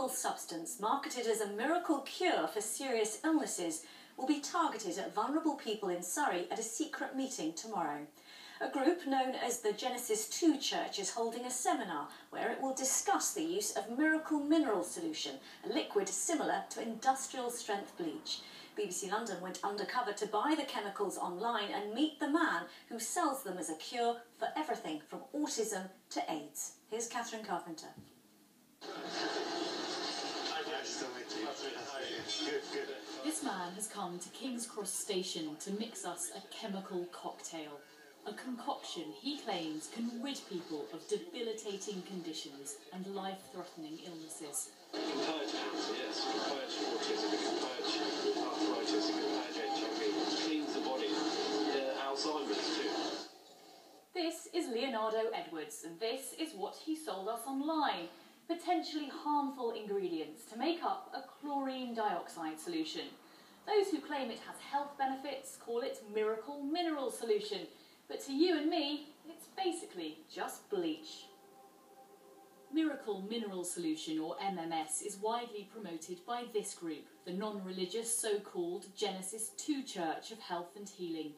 chemical substance marketed as a miracle cure for serious illnesses will be targeted at vulnerable people in Surrey at a secret meeting tomorrow. A group known as the Genesis 2 Church is holding a seminar where it will discuss the use of miracle mineral solution, a liquid similar to industrial strength bleach. BBC London went undercover to buy the chemicals online and meet the man who sells them as a cure for everything from autism to AIDS. Here's Catherine Carpenter. This man has come to King's Cross Station to mix us a chemical cocktail. A concoction he claims can rid people of debilitating conditions and life-threatening illnesses. It can purge cancer, yes. It can purge autism, it can purge arthritis, it can purge HIV. It cleans the body. Alzheimer's too. This is Leonardo Edwards, and this is what he sold us online. Potentially harmful ingredients to make up a chlorine dioxide solution. Those who claim it has health benefits call it miracle mineral solution. But to you and me, it's basically just bleach. Miracle Mineral Solution, or MMS, is widely promoted by this group, the non-religious so-called Genesis 2 Church of Health and Healing.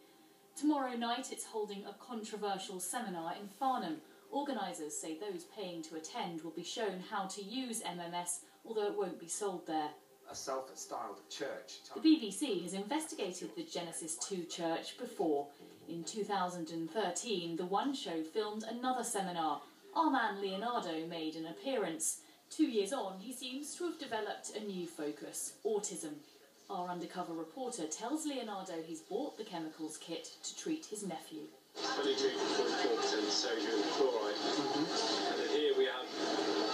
Tomorrow night it's holding a controversial seminar in Farnham. Organisers say those paying to attend will be shown how to use MMS, although it won't be sold there. A self-styled church. The BBC has investigated the Genesis 2 Church before. In 2013, The One Show filmed another seminar. Our man Leonardo made an appearance. 2 years on, he seems to have developed a new focus: autism. Our undercover reporter tells Leonardo he's bought the chemicals kit to treat his nephew. 22.4% sodium chloride. And then here we have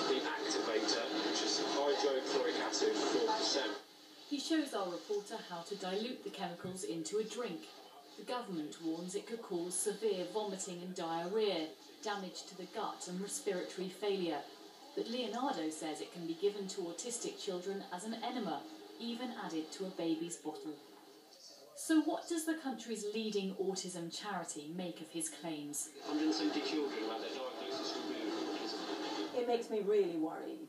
the activator, which is hydrochloric acid, 4%. He shows our reporter how to dilute the chemicals into a drink. The government warns it could cause severe vomiting and diarrhoea, damage to the gut and respiratory failure. But Leonardo says it can be given to autistic children as an enema, even added to a baby's bottle. So what does the country's leading autism charity make of his claims? 170 children have their diagnosis removed from autism. It makes me really worried.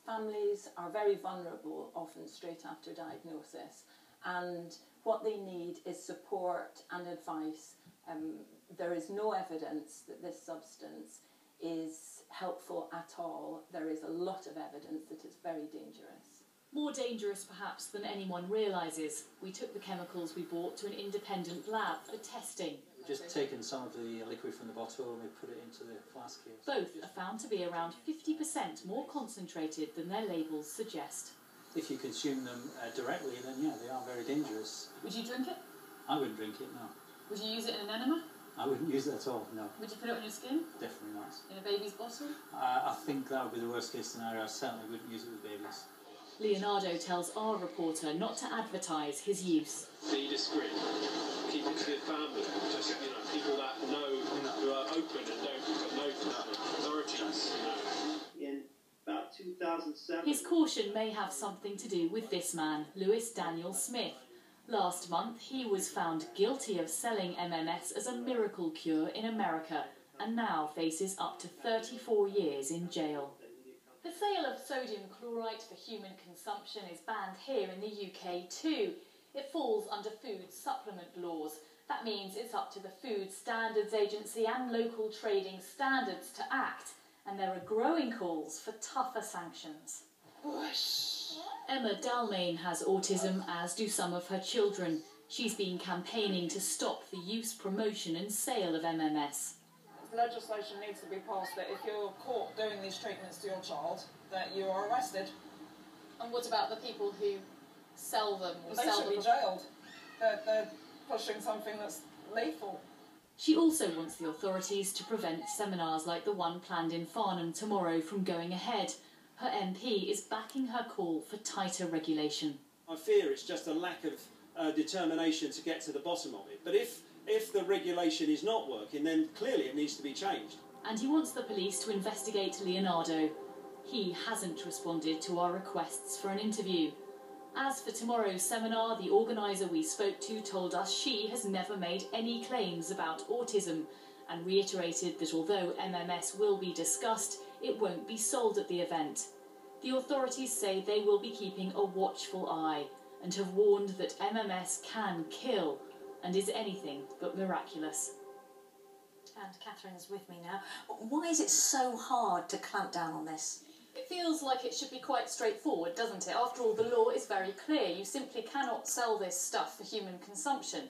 Families are very vulnerable, often straight after diagnosis, and what they need is support and advice. There is no evidence that this substance is helpful at all. There is a lot of evidence that it's very dangerous. More dangerous perhaps than anyone realises. We took the chemicals we bought to an independent lab for testing. We've just taken some of the liquid from the bottle and we put it into the flask here. Both are found to be around 50% more concentrated than their labels suggest. If you consume them directly, then yeah, they are very dangerous. Would you drink it? I wouldn't drink it, no. Would you use it in an enema? I wouldn't use it at all, no. Would you put it on your skin? Definitely not. In a baby's bottle? I think that would be the worst case scenario. I certainly wouldn't use it with babies. Leonardo tells our reporter not to advertise his use. Be discreet. Keep it to your family. Just, people that know, who are open and don't know authorities, In about 2007. His caution may have something to do with this man, Lewis Daniel Smith. Last month, he was found guilty of selling MMS as a miracle cure in America and now faces up to 34 years in jail. The sale of sodium chloride for human consumption is banned here in the UK too. It falls under food supplement laws. That means it's up to the Food Standards Agency and local trading standards to act, and there are growing calls for tougher sanctions. Emma Dalmain has autism, as do some of her children. She's been campaigning to stop the use, promotion and sale of MMS. Legislation needs to be passed that if you're caught doing these treatments to your child, that you are arrested. And what about the people who sell them? Or they should be jailed. They're pushing something that's lethal. She also wants the authorities to prevent seminars like the one planned in Farnham tomorrow from going ahead. Her MP is backing her call for tighter regulation. I fear it's just a lack of determination to get to the bottom of it. But if the regulation is not working, then clearly it needs to be changed. And he wants the police to investigate Leonardo. He hasn't responded to our requests for an interview. As for tomorrow's seminar, the organiser we spoke to told us she has never made any claims about autism and reiterated that although MMS will be discussed, it won't be sold at the event. The authorities say they will be keeping a watchful eye and have warned that MMS can kill and is anything but miraculous. And Catherine's with me now. Why is it so hard to clamp down on this? It feels like it should be quite straightforward, doesn't it? After all, the law is very clear. You simply cannot sell this stuff for human consumption.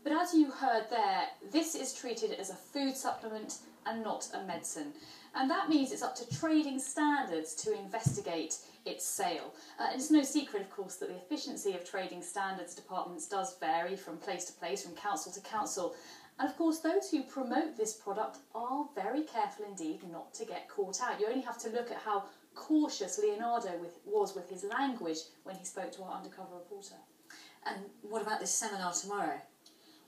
But as you heard there, this is treated as a food supplement and not a medicine. And that means it's up to trading standards to investigate its sale. And it's no secret, of course, that the efficiency of trading standards departments does vary from place to place, from council to council. And of course, those who promote this product are very careful indeed not to get caught out. You only have to look at how cautious Leonardo was with his language when he spoke to our undercover reporter. And what about this seminar tomorrow?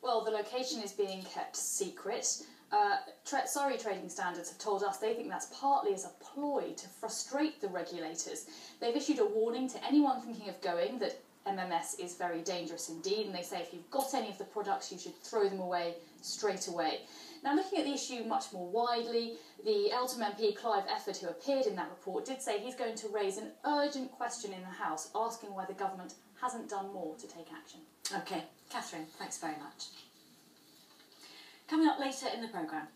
Well, the location is being kept secret. Trading Standards have told us they think that's partly as a ploy to frustrate the regulators. They've issued a warning to anyone thinking of going that MMS is very dangerous indeed, and they say if you've got any of the products you should throw them away straight away. Now, looking at the issue much more widely, the Eltham MP Clive Efford, who appeared in that report, did say he's going to raise an urgent question in the House asking why the government hasn't done more to take action. OK, Catherine, thanks very much. Coming up later in the programme.